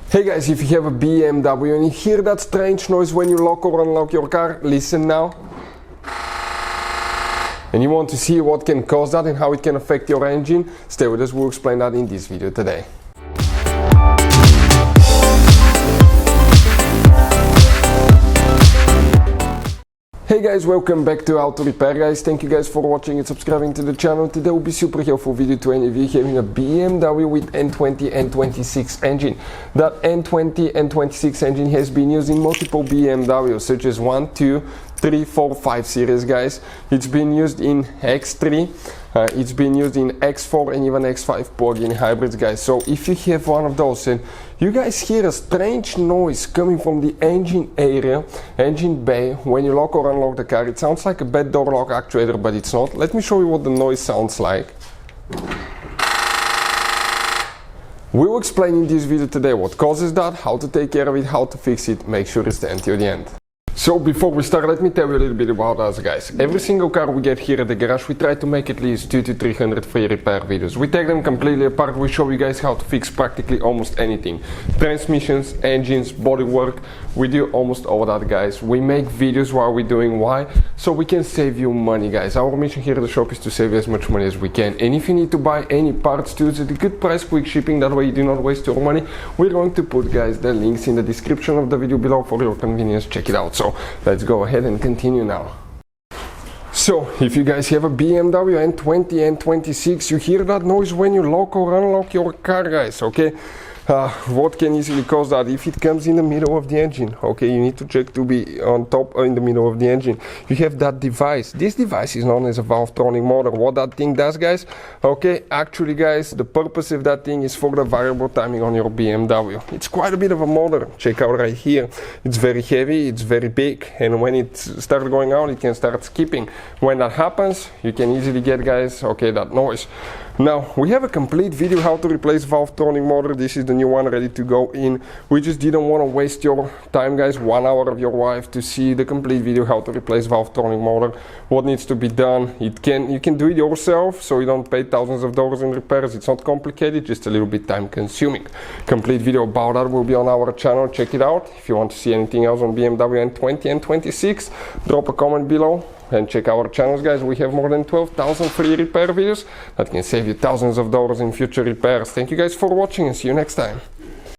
Hey guys, if you have a BMW and you hear that strange noise when you lock or unlock your car, listen now. And you want to see what can cause that and how it can affect your engine, stay with us, we'll explain that in this video today. Hey guys, welcome back to Auto Repair guys. Thank you guys for watching and subscribing to the channel. Today will be super helpful video to any of you having a BMW with N20 N26 engine. That N20 N26 engine has been used in multiple BMWs such as 1, 2, 3, 4, 5 series guys. It's been used in X3, it's been used in X4 and even X5 plug-in hybrids guys. So if you have one of those and you guys hear a strange noise coming from the engine area, engine bay, when you lock or unlock the car, it sounds like a bad door lock actuator, but it's not. Let me show you what the noise sounds like. We will explain in this video today what causes that, how to take care of it, how to fix it. Make sure to stay until the end. So before we start, let me tell you a little bit about us guys. Every single car we get here at the garage, we try to make at least 200 to 300 free repair videos. We take them completely apart, we show you guys how to fix practically almost anything. Transmissions, engines, bodywork, we do almost all that guys. We make videos while we're doing why? So we can save you money guys. Our mission here at the shop is to save you as much money as we can. And if you need to buy any parts too, it's a good price, quick shipping, that way you do not waste your money. We're going to put guys the links in the description of the video below for your convenience, check it out. So let's go ahead and continue now. So if you guys have a BMW N20 N26, you hear that noise when you lock or unlock your car guys, okay? What can easily cause that? If it comes in the middle of the engine, okay, you need to check to be on top or in the middle of the engine. You have that device. This device is known as a valve-tronic motor. What that thing does guys, okay, actually guys, the purpose of that thing is for the variable timing on your BMW. It's quite a bit of a motor. Check out right here. It's very heavy, it's very big, and when it starts going out, it can start skipping. When that happens, you can easily get guys, okay, that noise. Now, we have a complete video how to replace valve-tronic motor. This is the new one ready to go in. We just didn't want to waste your time guys, 1 hour of your life to see the complete video how to replace valve-tronic motor, what needs to be done. You can do it yourself, so you don't pay thousands of dollars in repairs. It's not complicated, just a little bit time consuming. Complete video about that will be on our channel, check it out. If you want to see anything else on BMW N20 and N26, drop a comment below. And check our channels guys, we have more than 12,000 free repair videos that can save you thousands of dollars in future repairs. Thank you guys for watching and see you next time.